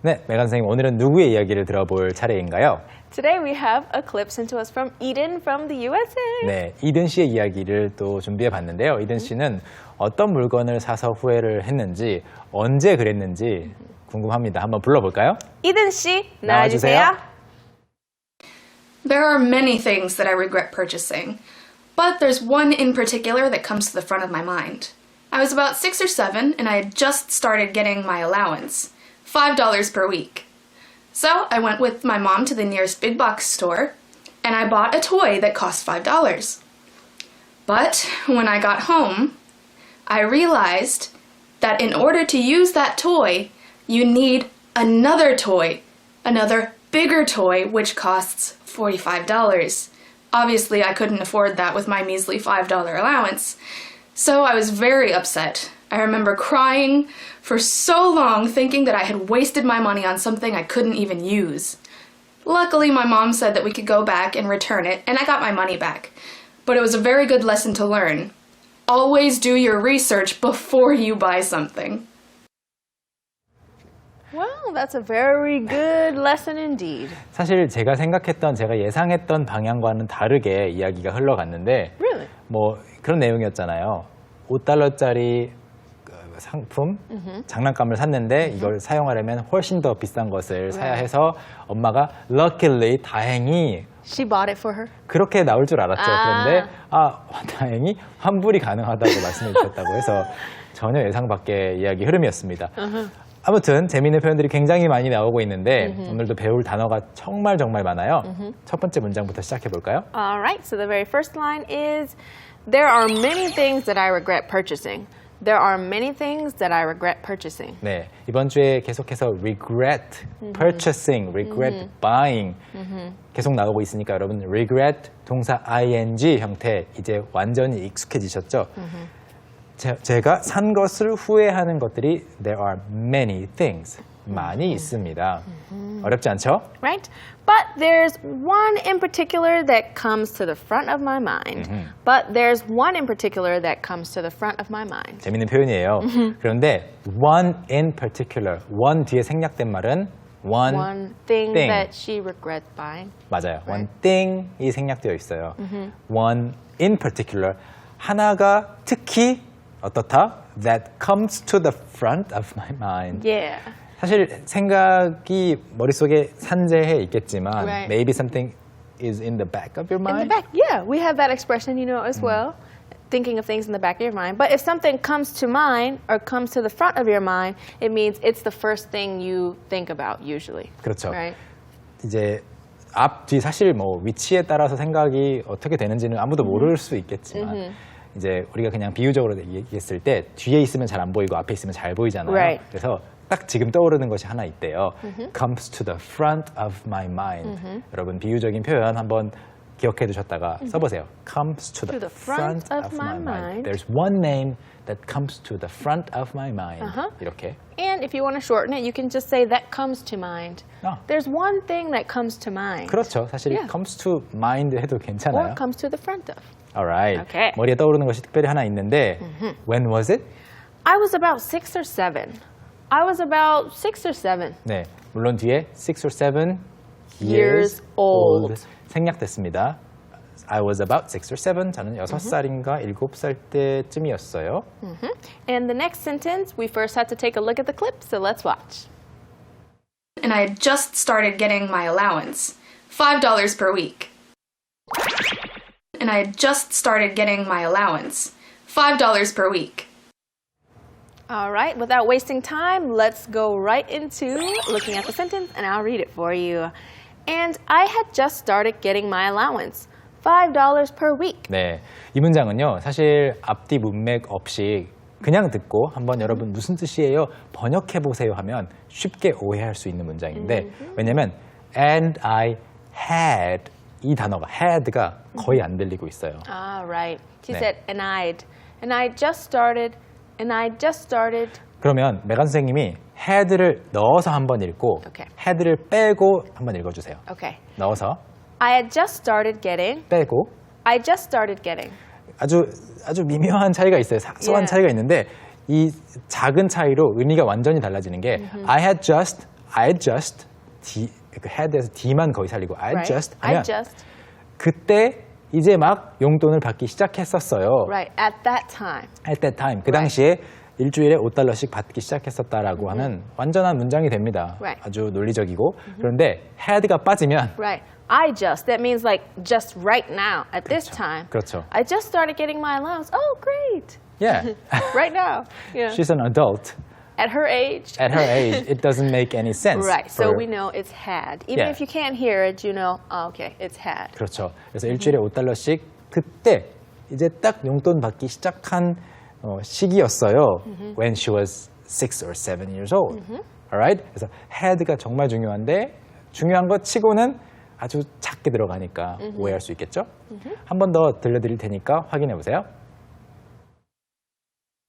네, 메간 선생님 오늘은 누구의 이야기를 들어볼 차례인가요? Today we have a clip sent to us from Eden from the USA. 네, 이든 씨의 이야기를 또 준비해 봤는데요. 이든 씨는 어떤 물건을 사서 후회를 했는지, 언제 그랬는지 궁금합니다. 한번 불러볼까요? Eden 씨, 나와주세요. 나와주세요. There are many things that I regret purchasing, but there's one in particular that comes to the front of my mind. I was about 6 or 7 and I had just started getting my allowance, $5 per week. So I went with my mom to the nearest big box store and I bought a toy that cost $5. But when I got home, I realized that in order to use that toy, you need another toy, another bigger toy, which costs $45. Obviously, I couldn't afford that with my measly $5 allowance. So I was very upset. I remember crying for so long thinking that I had wasted my money on something I couldn't even use. Luckily, my mom said that we could go back and return it, and I got my money back. But it was a very good lesson to learn. Always do your research before you buy something. Well, that's a very good lesson indeed. 사실 제가 예상했던 방향과는 다르게 이야기가 흘러갔는데 Really? 뭐 그런 내용이었잖아요. $5짜리 상품, 장난감을 샀는데 이걸 사용하려면 훨씬 더 비싼 것을 사야 해서 엄마가 luckily, 다행히 She bought it for her? 그렇게 나올 줄 알았죠. 그런데 다행히 환불이 가능하다고 말씀해 주셨다고 해서 전혀 예상 밖의 이야기 흐름이었습니다. 아무튼 재미있는 표현들이 굉장히 많이 나오고 있는데 오늘도 배울 단어가 정말 많아요. 첫 번째 문장부터 시작해 볼까요? All right, so the very first line is There are many things that I regret purchasing. There are many things that I regret purchasing. 네, 이번 주에 계속해서 regret purchasing, regret buying 계속 나오고 있으니까 여러분 regret 동사 ing 형태 이제 완전히 익숙해지셨죠? 제가 산 것을 후회하는 것들이 there are many things. 많이 있습니다. 어렵지 않죠? Right? But there's one in particular that comes to the front of my mind. But there's one in particular that comes to the front of my mind. 재밌는 표현이에요. 그런데 one in particular, one 뒤에 생략된 말은 one thing that she regrets buying. 맞아요. One thing이 생략되어 있어요. One in particular, 하나가 특히 어떻다? That comes to the front of my mind. Yeah. 사실 생각이 머릿속에 산재해 있겠지만 Right. maybe something is in the back of your mind. In the back, yeah. We have that expression, as well. Thinking of things in the back of your mind. But if something comes to mind or comes to the front of your mind, it means it's the first thing you think about usually. 그렇죠. Right? 이제 앞, 뒤 사실 뭐 위치에 따라서 생각이 어떻게 되는지는 아무도 모를 수 있겠지만 이제 우리가 그냥 비유적으로 얘기했을 때 뒤에 있으면 잘 안 보이고 앞에 있으면 잘 보이잖아요. Right. 그래서 딱 지금 떠오르는 것이 하나 있대요. Comes to the front of my mind. 여러분 비유적인 표현 한번 기억해 두셨다가 써보세요. Comes to the front of my mind. There's one name that comes to the front of my mind. 이렇게. And if you want to shorten it, you can just say that comes to mind. There's one thing that comes to mind. 그렇죠. 사실 comes to mind 해도 괜찮아요. Or comes to the front of. Alright. Okay. 머리에 떠오르는 것이 특별히 하나 있는데 When was it? I was about 6 or 7. I was about 6 or 7. 네, 물론 뒤에 6 or 7 years old. 생략됐습니다. I was about 6 or 7. 저는 6살인가 7살 때쯤이었어요. And the next sentence, we first have to take a look at the clip, so let's watch. And I had just started getting my allowance, $5 per week. And I had just started getting my allowance, $5 per week. All right, without wasting time, let's go right into looking at the sentence, and I'll read it for you. And I had just started getting my allowance, $5 per week. 네, 이 문장은요, 사실 앞뒤 문맥 없이 그냥 듣고 한번 여러분 무슨 뜻이에요? 번역해 보세요 하면 쉽게 오해할 수 있는 문장인데 왜냐면 and I had 이 단어가 had가 거의 안 들리고 있어요. Ah, right. She 네. said, and I just started. 그러면 메간 선생님이 had를 넣어서 한번 읽고 Okay. had를 빼고 한번 읽어주세요. Okay. 넣어서 I had just started getting. 빼고 I just started getting. 아주 미묘한 차이가 있어요. 사소한 Yeah. 차이가 있는데 이 작은 차이로 의미가 완전히 달라지는 게 I had just I just 그 had에서 D만 거의 살리고 I Right. just 하면 I just. 그때 이제 막 용돈을 받기 시작했었어요. Right. At that time. At that time. 그 당시에 일주일에 $5씩 받기 시작했었다라고 하는 완전한 문장이 됩니다. Right. 아주 논리적이고. 그런데 had가 빠지면 Right. I just. That means like just right now at this time. 그렇죠. I just started getting my allowance. Oh, great. Yeah. Right now. Yeah. She's an adult. At her age. At her age, it doesn't make any sense. Right. So for- we know it's had. Even Yeah. if you can't hear it, you know, oh, okay, it's had. 그렇죠. 그래서 일주일에 $5씩 그때 이제 딱 용돈 받기 시작한 시기였어요. When she was 6 or 7 years old. Alright? 그래서 had가 정말 중요한데 중요한 것 치고는 아주 작게 들어가니까 오해할 수 있겠죠? 한 번 더 들려드릴 테니까 확인해 보세요.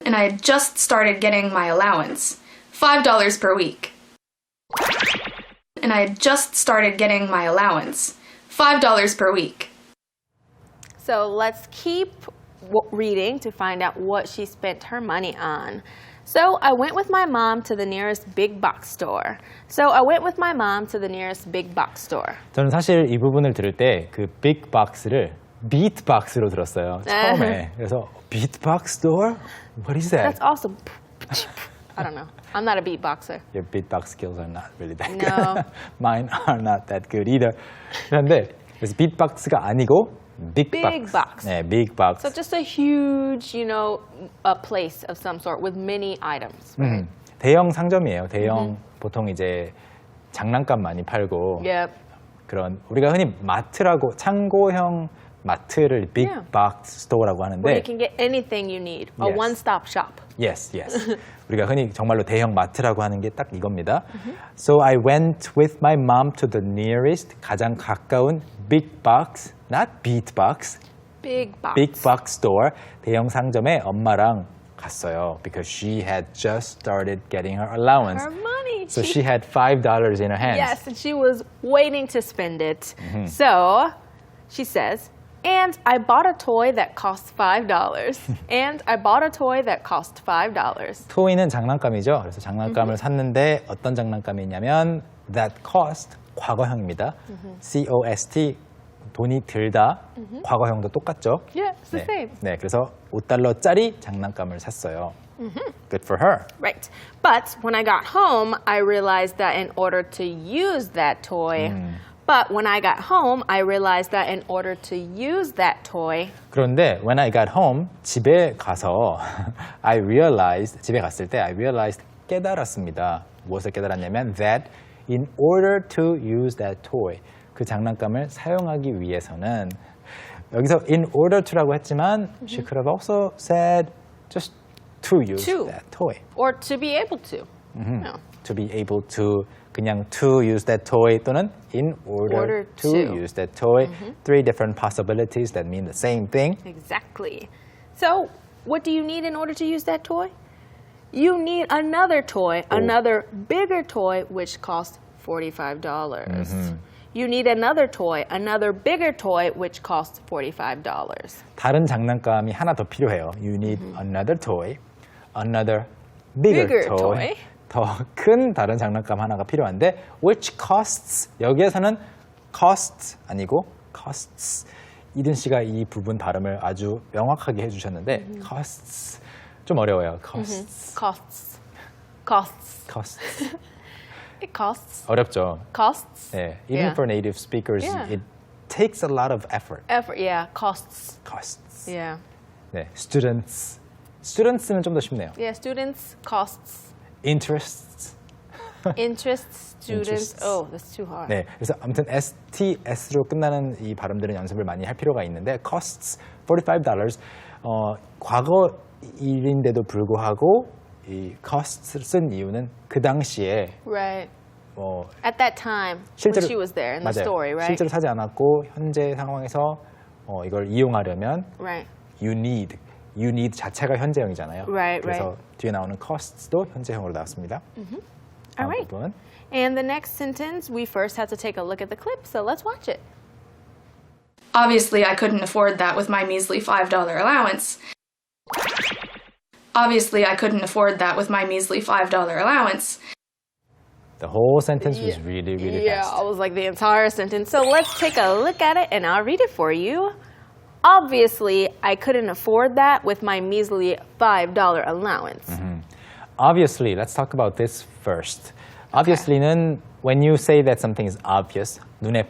And I had just started getting my allowance. $5 per week. And I had just started getting my allowance. $5 per week. So let's keep reading to find out what she spent her money on. So I went with my mom to the nearest big box store. 저는 사실 이 부분을 들을 때 그 big box를 beat box로 들었어요. 처음에. 그래서 beat box store? What is that? That's awesome. I don't know. I'm not a beatboxer. Your beatbox skills are not really that No. good. Mine are not that good either. 그런데 그래서 beatbox가 아니고 big Big box. 네, big box. So just a huge, you know, a place of some sort with many items. Right? 대형 상점이에요. 대형 보통 이제 장난감 많이 팔고 Yep. 그런 우리가 흔히 마트라고 창고형 마트를 big Yeah. box store라고 Where 하는데 you can get anything you need. A Yes. one-stop shop. Yes, yes. 우리가 흔히 정말로 대형 마트라고 하는 게 딱 이겁니다. So I went with my mom to the nearest 가장 가까운 big box, not beat box, Big box. big box store 대형 상점에 엄마랑 갔어요. Because she had just started getting her allowance. Her money. So she had $5 in her hands. Yes, and she was waiting to spend it. So she says, and I bought a toy that cost $5. And I bought a toy that cost $5. 토이는 장난감이죠. 그래서 장난감을 샀는데 어떤 장난감이냐면 that cost 과거형입니다. cost 돈이 들다 과거형도 똑같죠. Yeah, it's the same. 네, 그래서 $5짜리 장난감을 샀어요. Good for her. Right. But when I got home, I realized that in order to use that toy, 그런데 when I got home 집에 가서 I realized 집에 갔을 때 I realized 깨달았습니다. 무엇을 깨달았냐면 that in order to use that toy 그 장난감을 사용하기 위해서는 여기서 in order to라고 했지만 she could have also said just to use To. that toy. or to be able to. No. To be able to 그냥 to use that toy 또는 in order to use that toy. Three different possibilities that mean the same thing. Exactly. So, what do you need in order to use that toy? You need another toy, another bigger toy, which costs $45. You need another toy, another bigger toy, which costs $45. 다른 장난감이 하나 더 필요해요. You need another toy, another bigger Bigger toy. toy. 더 큰 다른 장난감 하나가 필요한데 which costs 여기에서는 costs 아니고 costs 이든 씨가 이 부분 발음을 아주 명확하게 해주셨는데 costs 좀 어려워요. costs Costs. costs It costs. 어렵죠. Costs. 네, even Yeah. for native speakers, Yeah. it takes a lot of effort. Effort, yeah, costs. costs. Yeah. 네, students는 좀 더 쉽네요. Yeah, students, costs. interests. Interests, students. Interests. Oh, that's too hard. 네, 그래서 아무튼 STS로 끝나는 이 발음들은 연습을 많이 할 필요가 있는데 costs $45. 과거 일인데도 불구하고 이 cost를 쓴 이유는 그 당시에 Right. 뭐 At that time, when she was there in the 맞아요. story, right? 실제로 사지 않았고 현재 상황에서 이걸 이용하려면 Right. you need 자체가 현재형이잖아요. Right, 그래서 뒤에 나오는 costs도 현재형으로 나왔습니다. All right. 부분. And the next sentence, we first have to take a look at the clip, so let's watch it. Obviously, I couldn't afford that with my measly $5 allowance. Obviously, I couldn't afford that with my measly $5 allowance. The whole sentence was really, really Yeah, fast. it was like the entire sentence. So let's take a look at it and I'll read it for you. Obviously, I couldn't afford that with my measly $5 allowance. Obviously, let's talk about this first. Obviously는 when you say that something is obvious, 눈에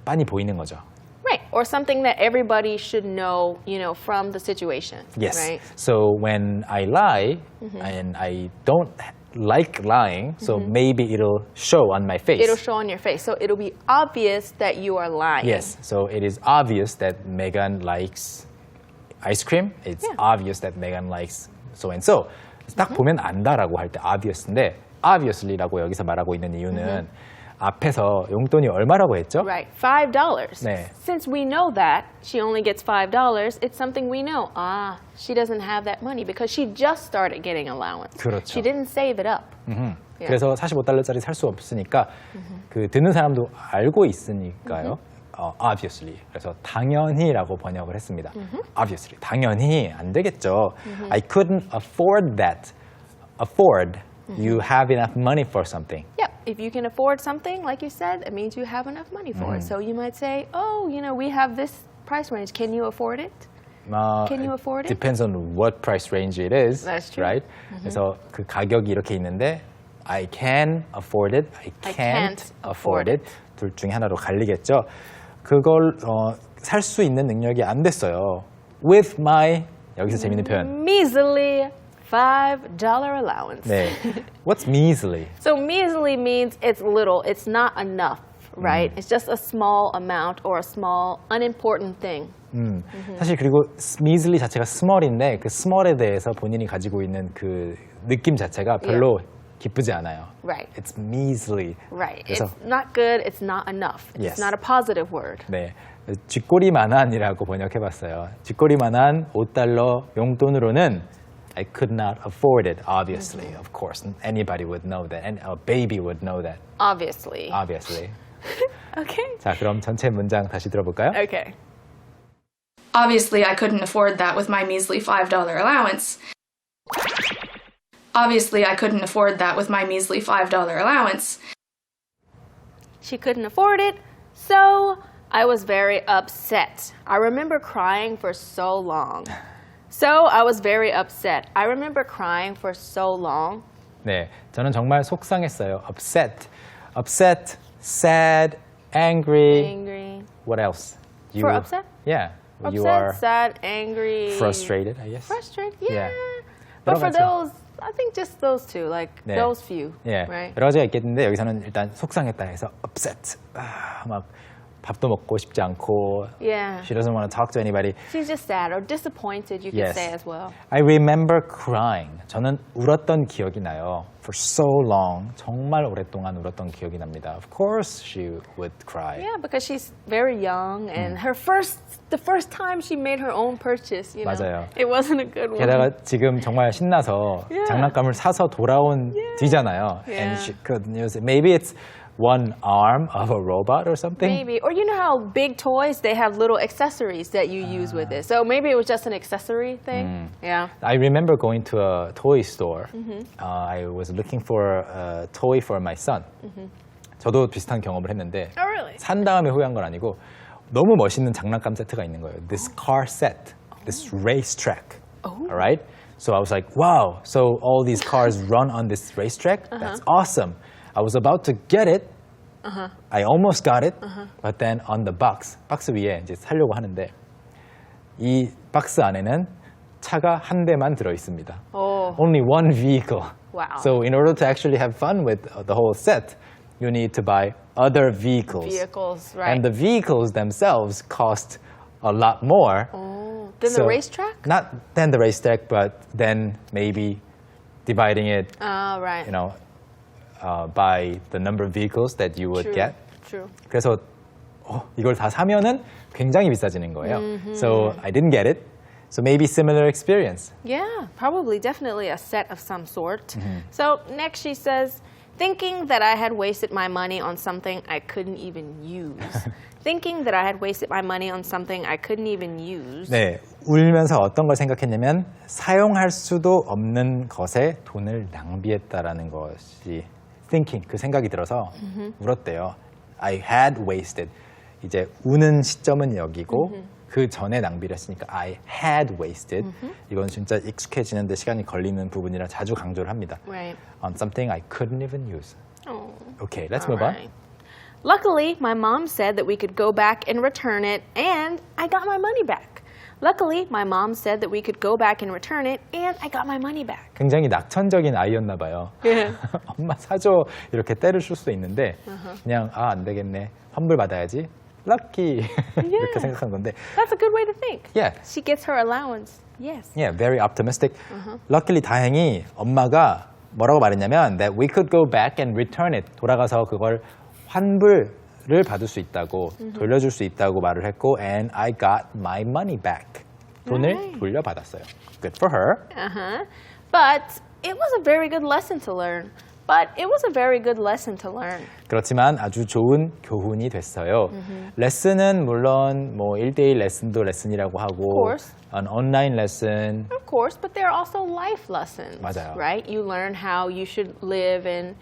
빤히 보이는 거죠. Right, or something that everybody should know, from the situation. Yes. Right? So when I lie, and I don't like lying, so maybe it'll show on my face. It'll show on your face. So it'll be obvious that you are lying. Yes. So it is obvious that Megan likes ice cream. It's obvious that Megan likes so and so. 딱 보면 안다라고 할 때 obviously,인데 obviously라고 여기서 말하고 있는 이유는 앞에서 용돈이 얼마라고 했죠? Right, $5. 네. Since we know that she only gets $5, it's something we know. She doesn't have that money because she just started getting allowance. 그렇죠. She didn't save it up. Yeah. 그래서 45달러짜리 살 수 없으니까 그 듣는 사람도 알고 있으니까요. Obviously. 그래서 당연히라고 번역을 했습니다. Obviously. 당연히 안 되겠죠. I couldn't afford that. Afford. You have enough money for something. Yep. If you can afford something, like you said, it means you have enough money for it. So you might say, we have this price range. Can you afford it? Can you afford it? Depends on what price range it is. That's true. Right? 그래서 그 가격이 이렇게 있는데 I can afford it. I can't afford it. 둘 중에 하나로 갈리겠죠. 그걸 살 수 있는 능력이 안 됐어요. With my 여기서 재밌는 표현. Measly $5 allowance. 네. What's measly? So measly means it's little, it's not enough, right? It's just a small amount or a small, unimportant thing. 사실 그리고 measly 자체가 small인데 그 small에 대해서 본인이 가지고 있는 그 느낌 자체가 별로 기쁘지 않아요. Right. It's measly. Right. 그래서, It's not good, it's not enough. Yes. It's not a positive word. 네. 쥐꼬리만한이라고 번역해봤어요. 쥐꼬리만한 $5 용돈으로는 I could not afford it, obviously, of course. Anybody would know that. And a baby would know that. Obviously. Obviously. Okay. 자, 그럼 전체 문장 다시 들어볼까요? Okay. Obviously, I couldn't afford that with my measly $5 allowance. Obviously, I couldn't afford that with my measly $5 allowance. She couldn't afford it, so I was very upset. I remember crying for so long. So I was very upset. I remember crying for so long. 네, 저는 정말 속상했어요. Upset, upset, sad, angry. Angry. What else? For upset? Yeah, Upset, you are sad, angry. frustrated, I guess. Frustrated, yeah. Yeah. But 여러 for 가지. those, I think just those two, like 네. those few, 예, right? 여러 가지가 있겠는데 여기서는 일단 속상했다 해서 upset. 막 밥도 먹고 싶지 않고. Yeah. She doesn't want to talk to anybody. She's just sad or disappointed, you could Yes. say as well. I remember crying. 저는 울었던 기억이 나요. For so long. 정말 오랫동안 울었던 기억이 납니다. Of course she would cry. Yeah, because she's very young and the first time she made her own purchase, 맞아요. it wasn't a good one. 게다가 지금 정말 신나서 Yeah. 장난감을 사서 돌아온 뒤잖아요. Yeah. And she couldn't use it. Maybe it's one arm of a robot or something. Maybe. Or you know how big toys, they have little accessories that you use with it. So maybe it was just an accessory thing. Yeah. I remember going to a toy store. I was looking for a toy for my son. 저도 비슷한 경험을 했는데 Oh, really? 산 다음에 후회한 건 아니고 너무 멋있는 장난감 세트가 있는 거예요. This car set, this racetrack. All right? So I was like, wow, so all these cars run on this racetrack? That's awesome. I was about to get it. I almost got it. But then on the box, 박스 위에 이제 사려고 하는데 이 박스 안에는 차가 한 대만 들어 있습니다. Oh. Only one vehicle. Wow. So in order to actually have fun with the whole set, you need to buy other vehicles. Vehicles, right. And the vehicles themselves cost a lot more. Then So- the racetrack? Not than the racetrack, but then maybe dividing it, Right. by the number of vehicles that you would True. get. True. 그래서 이걸 다 사면은 굉장히 비싸지는 거예요. So I didn't get it. So maybe similar experience. Yeah, probably, definitely a set of some sort. So next she says, thinking that I had wasted my money on something I couldn't even use. Thinking that I had wasted my money on something I couldn't even use. 네, 울면서 어떤 걸 생각했냐면 사용할 수도 없는 것에 돈을 낭비했다라는 것이 thinking, 그 생각이 들어서 울었대요. I had wasted. 이제 우는 시점은 여기고 그 전에 낭비를 했으니까 I had wasted. 이건 진짜 익숙해지는데 시간이 걸리는 부분이라 자주 강조를 합니다. Right. On something I couldn't even use. Oh. Okay, let's All move on. right. Luckily, my mom said that we could go back and return it, and I got my money back. Luckily, my mom said that we could go back and return it, and I got my money back. 굉장히 낙천적인 아이였나 봐요. Yeah. 엄마 사줘 이렇게 때를 쓸 수도 있는데 그냥 안 되겠네. 환불 받아야지. Lucky 이렇게 생각한 건데. That's a good way to think. Yeah. She gets her allowance. Yes. Yeah, very optimistic. Luckily 다행히 엄마가 뭐라고 말했냐면 that we could go back and return it. 돌아가서 그걸 환불을 받을 수 있다고 돌려줄 수 있다고 말을 했고 and I got my money back. 돈을 돌려받았어요. Good for her. Uh-huh. But it was a very good lesson to learn. 그렇지만 아주 좋은 교훈이 됐어요. 레슨은 물론 뭐 1대1 레슨도 레슨이라고 하고 an online lesson. Of course, but there are also life lessons. 맞아요. Right? You learn how you should live and,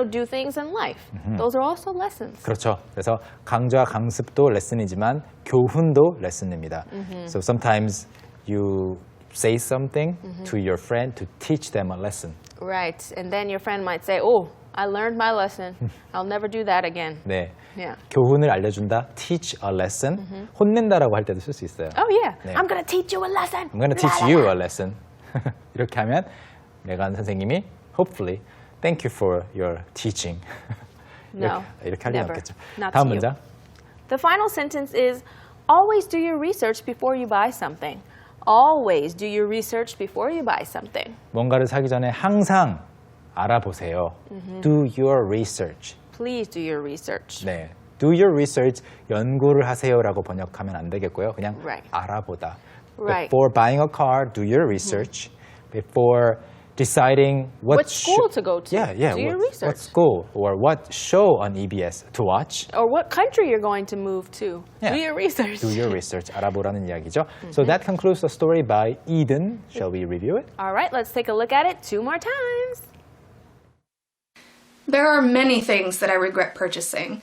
do things in life. Those are also lessons. 그렇죠. 그래서 강좌 강습도 레슨이지만 교훈도 레슨입니다. So sometimes you say something to your friend to teach them a lesson. Right. And then your friend might say, "Oh, I learned my lesson. I'll never do that again." 네. Yeah. 교훈을 알려준다, teach a lesson. 혼낸다라고 할 때도 쓸 수 있어요. Oh yeah. 네. I'm gonna teach you a lesson. I'm gonna teach you a lesson. 이렇게 하면 메간 선생님이 hopefully thank you for your teaching. No. 이렇게 할 리는 never. 없겠죠. Not 다음 to you. 문장. The final sentence is always do your research before you buy something. Always do your research before you buy something. 뭔가를 사기 전에 항상 알아보세요. Do your research. Please do your research. 네, do your research, 연구를 하세요라고 번역하면 안 되겠고요. 그냥 Right. 알아보다. Right. Before buying a car, do your research. Before deciding What school to go to. Yeah, Do your what research. school or what show on EBS to watch. Or what country you're going to move to. Yeah. Do your research. Do your research. 알아보라는 이야기죠. So that concludes the story by Eden. Shall we review it? All right, let's take a look at it 2 more times. There are many things that I regret purchasing,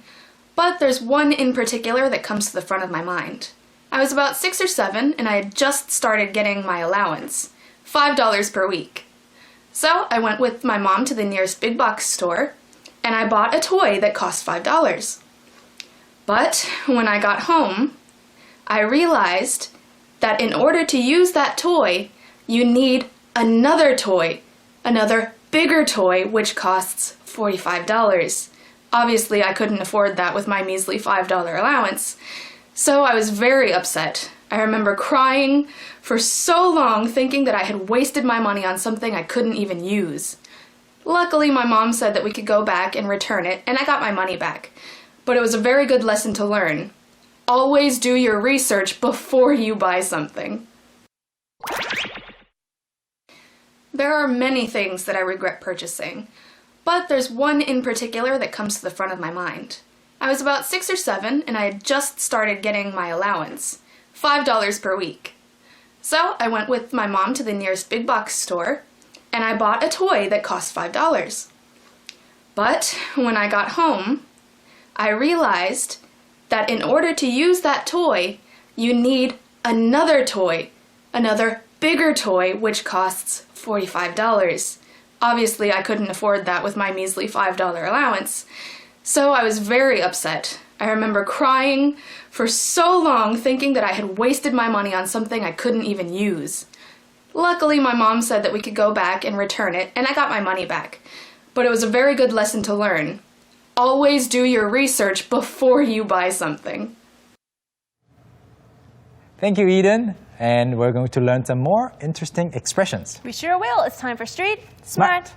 but there's one in particular that comes to the front of my mind. I was about 6 or 7 and I had just started getting my allowance, $5 per week. So I went with my mom to the nearest big box store and I bought a toy that cost $5. But when I got home, I realized that in order to use that toy, you need another toy, another bigger toy, which costs $45. Obviously, I couldn't afford that with my measly $5 allowance. So I was very upset. I remember crying for so long thinking that I had wasted my money on something I couldn't even use. Luckily, my mom said that we could go back and return it, and I got my money back. But it was a very good lesson to learn. Always do your research before you buy something. There are many things that I regret purchasing, but there's one in particular that comes to the front of my mind. I was about 6 or 7 and I had just started getting my allowance, $5 per week. So I went with my mom to the nearest big box store and I bought a toy that cost $5. But when I got home, I realized that in order to use that toy, you need another toy, another bigger toy, which costs $45. Obviously, I couldn't afford that with my measly $5 allowance. So I was very upset. I remember crying for so long thinking that I had wasted my money on something I couldn't even use. Luckily, my mom said that we could go back and return it, and I got my money back. But it was a very good lesson to learn. Always do your research before you buy something. Thank you, Eden. And we're going to learn some more interesting expressions. We sure will. It's time for Street Smart.